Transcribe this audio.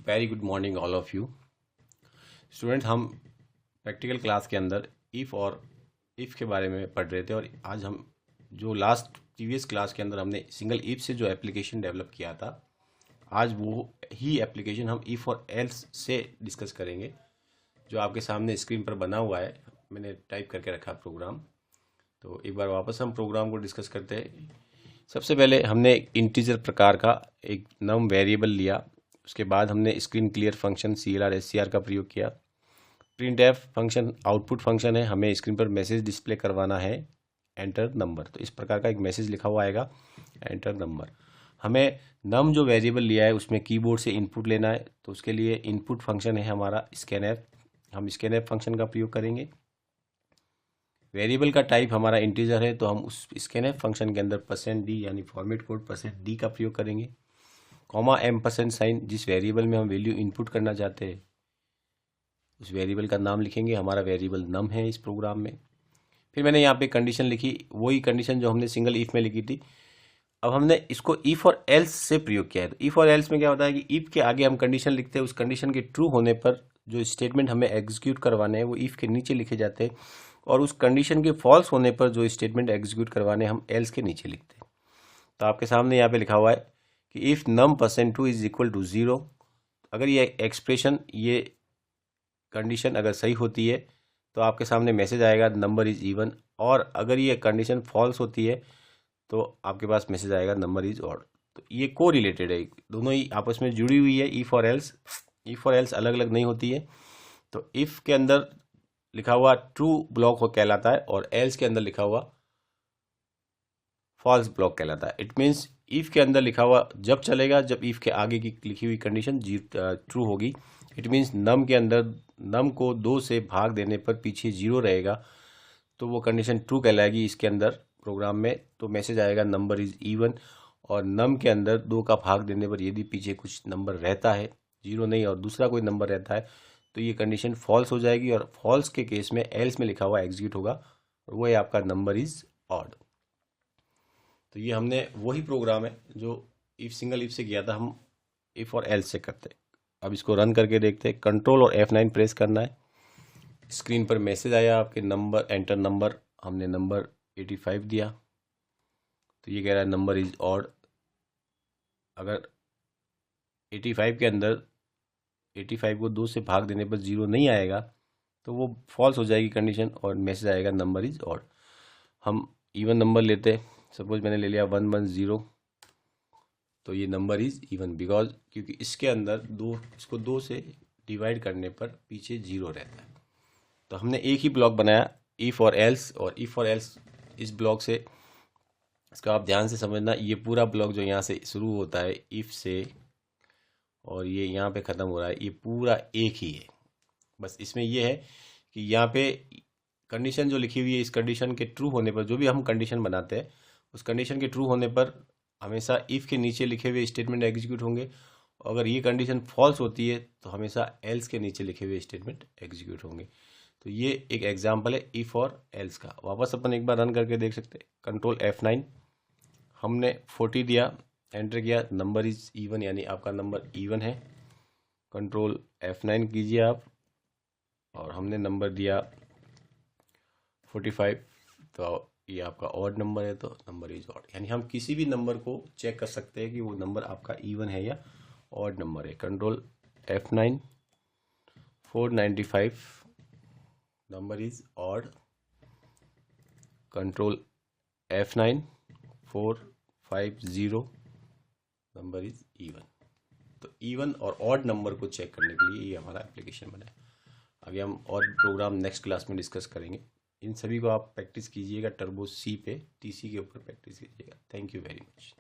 Very good morning all of you student. हम practical class के अंदर इफ़ के बारे में पढ़ रहे थे और आज हम जो लास्ट प्रीवियस क्लास के अंदर हमने सिंगल इफ से जो एप्लीकेशन डेवलप किया था, आज वो ही एप्लीकेशन हम इफ़ और एल्स से डिस्कस करेंगे। जो आपके सामने स्क्रीन पर बना हुआ है, मैंने टाइप करके रखा प्रोग्राम। तो एक बार वापस हम प्रोग्राम को डिस्कस करते हैं। सबसे पहले हमने इंटीजर प्रकार का एक नम वेरिएबल लिया। उसके बाद हमने screen clear function CLR SCR का प्रयोग किया। Print F function output function है, हमें स्क्रीन पर मैसेज डिस्प्ले करवाना है, एंटर नंबर। तो इस प्रकार का एक मैसेज लिखा हुआ आएगा, एंटर नंबर। हमें नम जो वेरिएबल लिया है उसमें कीबोर्ड से इनपुट लेना है, तो उसके लिए इनपुट फंक्शन है हमारा स्कैनएफ। हम स्कैनएफ फंक्शन का प्रयोग करेंगे। वेरिएबल का टाइप हमारा इंटीजर है, तो हम उस स्कैनएफ फंक्शन के अंदर %d यानी फॉर्मेट कोड %d का प्रयोग करेंगे। कॉमा $साइन, जिस वेरिएबल में हम वैल्यू इनपुट करना चाहते हैं उस वेरिएबल का नाम लिखेंगे। हमारा वेरिएबल नम है इस प्रोग्राम में। फिर मैंने यहाँ पे कंडीशन लिखी, वही कंडीशन जो हमने सिंगल इफ में लिखी थी। अब हमने इसको इफ और एल्स से प्रयोग किया है। तो इफ और एल्स में क्या होता है कि इफ के आगे हम कंडीशन लिखते हैं, उस कंडीशन के ट्रू होने पर जो स्टेटमेंट हमें एग्जीक्यूट करवाने हैं वो इफ के नीचे लिखे जाते हैं, और उस कंडीशन के फॉल्स होने पर जो स्टेटमेंट एग्जीक्यूट करवाने हम एल्स के नीचे लिखते हैं। तो आपके सामने यहाँ पे लिखा हुआ है कि if num %2 is equal to 0, अगर ये एक्सप्रेशन, ये कंडीशन अगर सही होती है तो आपके सामने मैसेज आएगा नंबर इज इवन, और अगर ये कंडीशन फॉल्स होती है तो आपके पास मैसेज आएगा नंबर इज ऑड। तो ये को रिलेटेड है, दोनों ही आपस में जुड़ी हुई है। इफ और एल्स, इफ और एल्स अलग अलग नहीं होती है। तो इफ के अंदर लिखा हुआ ट्रू ब्लॉक हो कहलाता है, और एल्स के अंदर लिखा हुआ फॉल्स ब्लॉक कहलाता है। इट मीन्स इफ के अंदर लिखा हुआ जब चलेगा जब इफ के आगे की लिखी हुई कंडीशन ट्रू होगी। इट मीन्स नम के अंदर नम को 2 से भाग देने पर पीछे 0 रहेगा, तो वो कंडीशन ट्रू कहलाएगी इसके अंदर प्रोग्राम में। तो मैसेज आएगा नंबर इज इवन। और नम के अंदर 2 का भाग देने पर यदि पीछे कुछ नंबर रहता है, 0 नहीं और दूसरा कोई नंबर रहता है, तो ये कंडीशन फॉल्स हो जाएगी, और फॉल्स के केस में एल्स में लिखा हुआ एग्जीक्यूट होगा, और वो है आपका नंबर इज ऑड। तो ये हमने वही प्रोग्राम है जो इफ सिंगल इफ से किया था, हम इफ और एल्स से करते हैं। अब इसको रन करके देखते हैं। कंट्रोल और F9 प्रेस करना है। स्क्रीन पर मैसेज आया आपके नंबर, एंटर नंबर। हमने नंबर 85 दिया, तो ये कह रहा है नंबर इज ऑड। अगर 85 के अंदर 85 को 2 से भाग देने पर 0 नहीं आएगा तो वो फॉल्स हो जाएगी कंडीशन, और मैसेज आएगा नंबर इज ऑड। हम इवन नंबर लेते हैं। सपोज मैंने ले लिया 110, तो ये नंबर इज इवन बिकॉज क्योंकि इसके अंदर इसको 2 से डिवाइड करने पर पीछे 0 रहता है। तो हमने एक ही ब्लॉक बनाया, इफ और एल्स। और इफ और एल्स इस ब्लॉक से, इसका आप ध्यान से समझना, ये पूरा ब्लॉक जो यहाँ से शुरू होता है इफ से और ये यहाँ पे ख़त्म हो रहा है, ये पूरा एक ही है। बस इसमें ये है कि यहाँ पे कंडीशन जो लिखी हुई है, इस कंडीशन के ट्रू होने पर, जो भी हम कंडीशन बनाते हैं उस कंडीशन के ट्रू होने पर हमेशा इफ़ के नीचे लिखे हुए स्टेटमेंट एग्जीक्यूट होंगे, और अगर ये कंडीशन फॉल्स होती है तो हमेशा एल्स के नीचे लिखे हुए स्टेटमेंट एग्जीक्यूट होंगे। तो ये एक एग्जाम्पल है इफ़ और एल्स का। वापस अपन एक बार रन करके देख सकते हैं। कंट्रोल F9, हमने 40 दिया, एंटर किया, नंबर इज इवन यानी आपका नंबर इवन है। कंट्रोल F9 कीजिए आप, और हमने नंबर दिया 45, तो ये आपका ऑड नंबर है, तो नंबर इज ऑड। यानी हम किसी भी नंबर को चेक कर सकते हैं कि वो नंबर आपका इवन है या ऑड नंबर है। Control F9, 495, number is odd. Control F9, 450, number is even. तो इवन और ऑड नंबर को चेक करने के लिए ये हमारा एप्लीकेशन बना है। आगे हम और प्रोग्राम नेक्स्ट क्लास में डिस्कस करेंगे। इन सभी को आप प्रैक्टिस कीजिएगा, टर्बो C पे TC के ऊपर प्रैक्टिस कीजिएगा। Thank you very much.